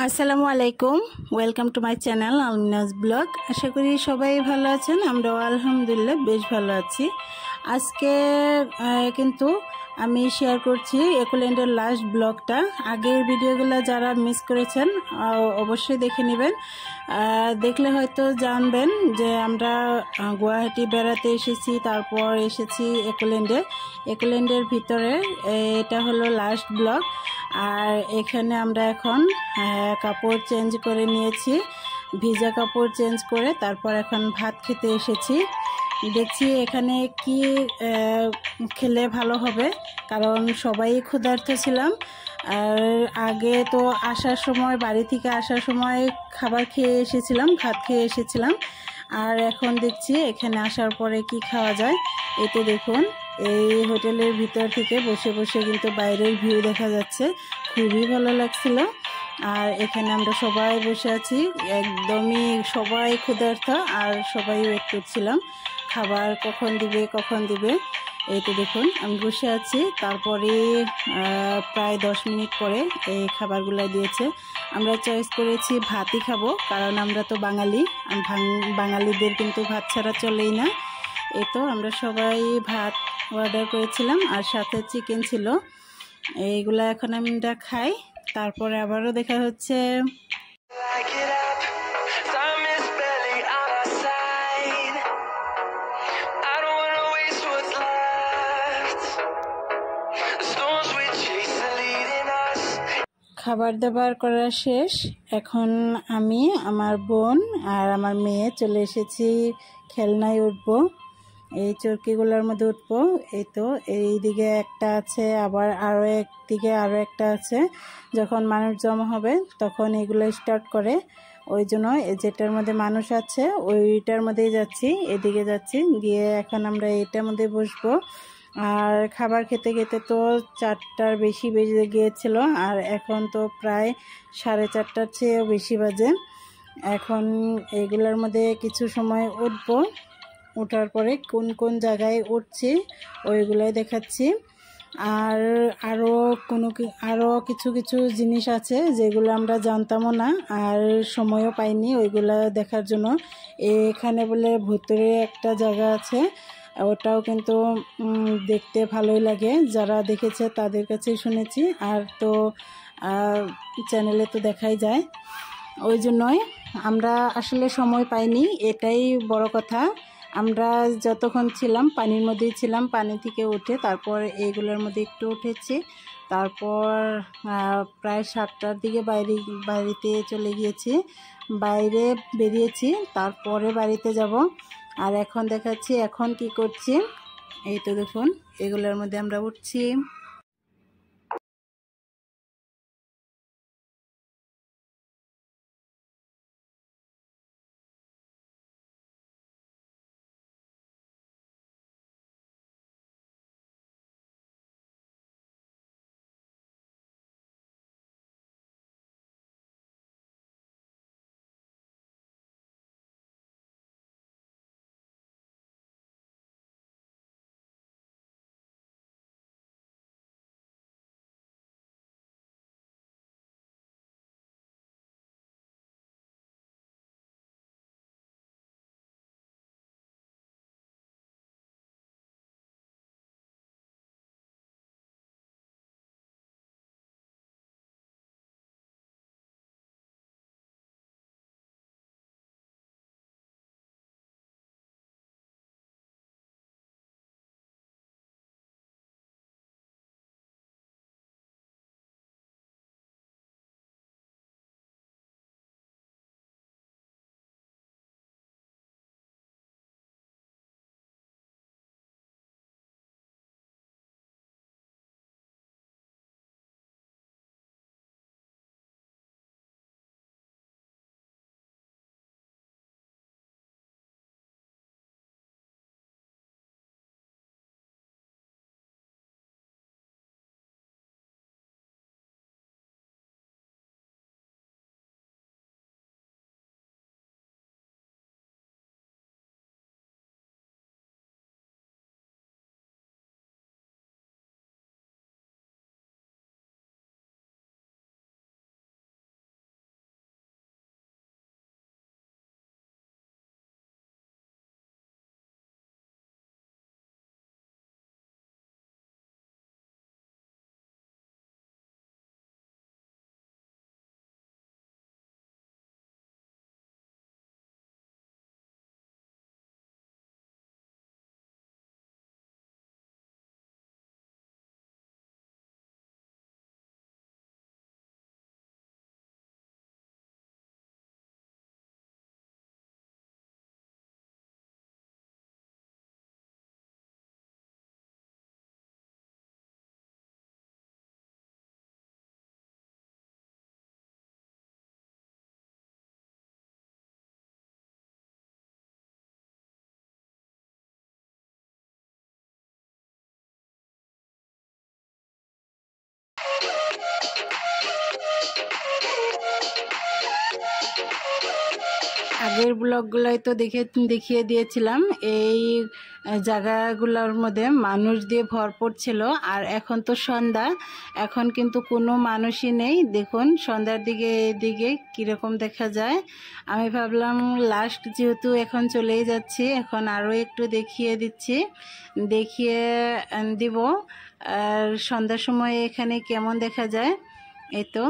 আসসালামু আলাইকুম, welcome to my channel Almina's blog. আশা করি সবাই ভালো আছেন। আমরাও আলহামদুলিল্লাহ বেশ ভালো আছি। আজকে কিন্তু আমি শেয়ার করছি একোল্যান্ডের লাস্ট ব্লগটা। আগের ভিডিওগুলো যারা মিস করেছেন অবশ্যই দেখে নেবেন। দেখলে হয়তো জানবেন যে আমরা গুয়াহাটি বেড়াতে এসেছি, তারপর এসেছি একোল্যান্ডের ভিতরে। এটা হলো লাস্ট ব্লগ। আর এখানে আমরা এখন কাপড় চেঞ্জ করে নিয়েছি, ভিজা কাপড় চেঞ্জ করে তারপর এখন ভাত খেতে এসেছি। দেখছি এখানে কি খেলে ভালো হবে, কারণ সবাই ক্ষুধার্ত ছিলাম। আর আগে তো আসার সময়, বাড়ি থেকে আসার সময় খাবার খেয়ে এসেছিলাম, ভাত খেয়ে এসেছিলাম। আর এখন দেখছি এখানে আসার পরে কি খাওয়া যায়। এই তো দেখুন, এই হোটেলের ভিতর থেকে বসে বসে কিন্তু বাইরের ভিউ দেখা যাচ্ছে, খুবই ভালো লাগছিল। আর এখানে আমরা সবাই বসে আছি, একদমই সবাই ক্ষুধার্ত, আর সবাই ওয়েট করছিলাম খাবার কখন দিবে। এই তো দেখুন আমি বসে আছি। তারপরে প্রায় 10 মিনিট পরে এই খাবারগুলো দিয়েছে। আমরা চয়েস করেছি ভাতই খাবো, কারণ আমরা তো বাঙালি, বাঙালিদের কিন্তু ভাত ছাড়া চলেই না। এই তো আমরা সবাই ভাত অর্ডার করেছিলাম, আর সাথে চিকেন ছিল। এইগুলা এখন আমরা খাই, তারপরে আবারও দেখা হচ্ছে। খাবার দাবার করা শেষ। এখন আমি, আমার বোন আর আমার মেয়ে চলে এসেছি খেলনায় উঠবো, এই চরকিগুলোর মধ্যে উঠবো। এই তো এই দিকে একটা আছে, আবার আরও একদিকে আরও একটা আছে। যখন মানুষ জমা হবে তখন এগুলো স্টার্ট করে, ওই জন্য যেটার মধ্যে মানুষ আছে ওইটার মধ্যেই যাচ্ছি, এদিকে যাচ্ছি। গিয়ে এখন আমরা এইটার মধ্যে বসবো। আর খাবার খেতে খেতে তো 4টার বেশি বেজে গিয়েছিল, আর এখন তো প্রায় 4:30টার চেয়েও বেশি বাজে। এখন এগুলোর মধ্যে কিছু সময় উঠবো, ওঠার পরে কোন কোন জায়গায় উঠছি ওইগুলোই দেখাচ্ছি। আর আরও কিছু কিছু জিনিস আছে যেগুলো আমরা জানতামও না, আর সময়ও পাইনি ওইগুলো দেখার জন্য। এখানে বলে ভুতুরে একটা জায়গা আছে, ওটাও কিন্তু দেখতে ভালোই লাগে। যারা দেখেছে তাদের কাছেই শুনেছি, আর তো চ্যানেলে তো দেখাই যায়, ওই জন্যই আমরা আসলে সময় পাইনি, এটাই বড় কথা। আমরা যতক্ষণ ছিলাম পানির মধ্যেই ছিলাম, পানি থেকে উঠে তারপর এইগুলোর মধ্যে একটু উঠেছি। তারপর প্রায় 7টার দিকে বাড়িতে চলে গিয়েছি, বাইরে বেরিয়েছি, তারপরে বাড়িতে যাব। আর এখন দেখাচ্ছি এখন কি করছি। এই তো দেখুন এগুলোর মধ্যে আমরা উঠছি। আগের ব্লগগুলোয় তো দেখিয়ে দিয়েছিলাম এই জায়গাগুলোর মধ্যে মানুষ দিয়ে ভরপুর ছিল। আর এখন তো সন্ধ্যা, এখন কিন্তু কোনো মানুষই নেই। দেখুন সন্ধ্যার দিকে এইদিকে কীরকম দেখা যায়। আমি ভাবলাম লাস্ট যেহেতু এখন চলেই যাচ্ছি, এখন আরও একটু দেখিয়ে দিব আর সন্ধ্যার সময় এখানে কেমন দেখা যায়। এই তো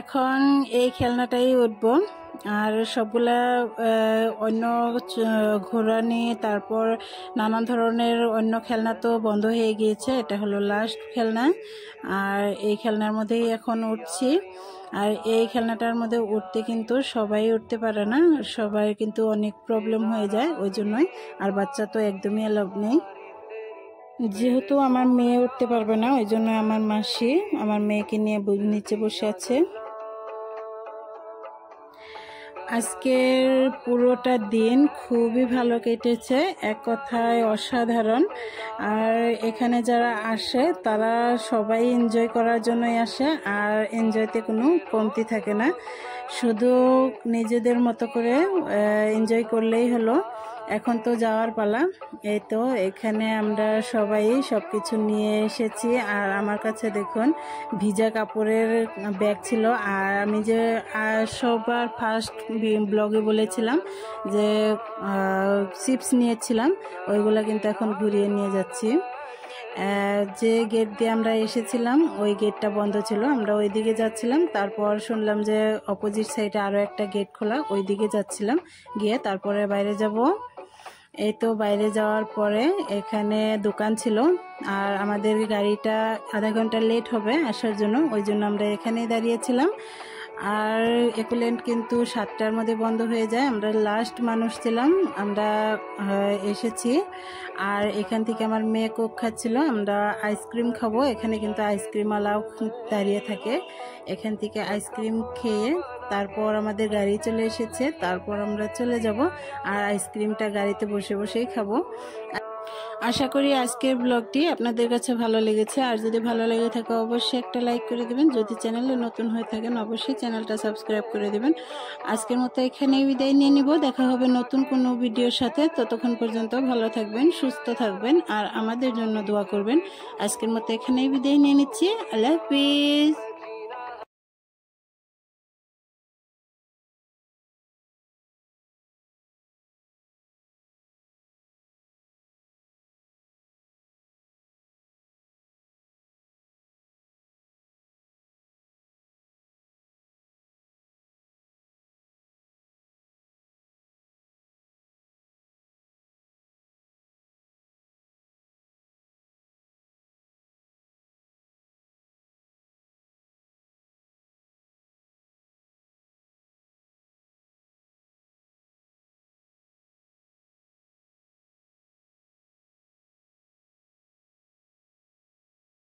এখন এই খেলনাটাই উঠবো। আর সবগুলা অন্য ঘোরানি, তারপর নানান ধরনের অন্য খেলনা তো বন্ধ হয়ে গিয়েছে। এটা হলো লাস্ট খেলনা, আর এই খেলনার মধ্যেই এখন উঠছি। আর এই খেলনাটার মধ্যে উঠতে কিন্তু সবাই উঠতে পারে না, সবাই কিন্তু অনেক প্রবলেম হয়ে যায়, ওই জন্যই। আর বাচ্চা তো একদমই অ্যালাউ নেই। যেহেতু আমার মেয়ে উঠতে পারবে না, ওই জন্য আমার মাসি আমার মেয়েকে নিয়ে নিচে বসে আছে। আজকের পুরোটা দিন খুবই ভালো কেটেছে, এক কথায় অসাধারণ। আর এখানে যারা আসে তারা সবাই এনজয় করার জন্যই আসে, আর এনজয়তে কোনো কমতি থাকে না। শুধু নিজেদের মতো করে এনজয় করলেই হলো। এখন তো যাওয়ার পালা। এই তো এখানে আমরা সবাই সব কিছু নিয়ে এসেছি। আর আমার কাছে দেখুন ভিজা কাপড়ের ব্যাগ ছিল। আর আমি যে সবার ফার্স্ট ব্লগে বলেছিলাম যে চিপস নিয়েছিলাম, ওইগুলো কিন্তু এখন ঘুরিয়ে নিয়ে যাচ্ছি। যে গেট দিয়ে আমরা এসেছিলাম ওই গেটটা বন্ধ ছিল, আমরা ওই দিকে যাচ্ছিলাম। তারপর শুনলাম যে অপোজিট সাইডে আরও একটা গেট খোলা, ওই দিকে যাচ্ছিলাম, গিয়ে তারপরে বাইরে যাব। এই তো বাইরে যাওয়ার পরে এখানে দোকান ছিল, আর আমাদের গাড়িটা আধা ঘন্টা লেট হবে আসার জন্য, ওই জন্য আমরা এখানেই দাঁড়িয়েছিলাম। আর একুলেন্ট কিন্তু 7টার মধ্যে বন্ধ হয়ে যায়। আমরা লাস্ট মানুষ ছিলাম, আমরা এসেছি। আর এখান থেকে আমার মেয়ে কোক খাচ্ছিল, আমরা আইসক্রিম খাবো। এখানে কিন্তু আইসক্রিমওয়ালাও দাঁড়িয়ে থাকে। এখান থেকে আইসক্রিম খেয়ে তারপর আমাদের গাড়ি চলে এসেছে, তারপর আমরা চলে যাব। আর আইসক্রিমটা গাড়িতে বসে বসেই খাবো। আশা করি আজকের ব্লগটি আপনাদের কাছে ভালো লেগেছে। আর যদি ভালো লেগে থাকে অবশ্যই একটা লাইক করে দেবেন। যদি চ্যানেলে নতুন হয়ে থাকেন অবশ্যই চ্যানেলটা সাবস্ক্রাইব করে দেবেন। আজকের মতো এখানেই বিদায় নিয়ে নিব। দেখা হবে নতুন কোনো ভিডিওর সাথে। ততক্ষণ পর্যন্ত ভালো থাকবেন, সুস্থ থাকবেন, আর আমাদের জন্য দোয়া করবেন। আজকের মতো এখানেই বিদায় নিয়ে নিচ্ছি। আল্লাহ হাফিজ।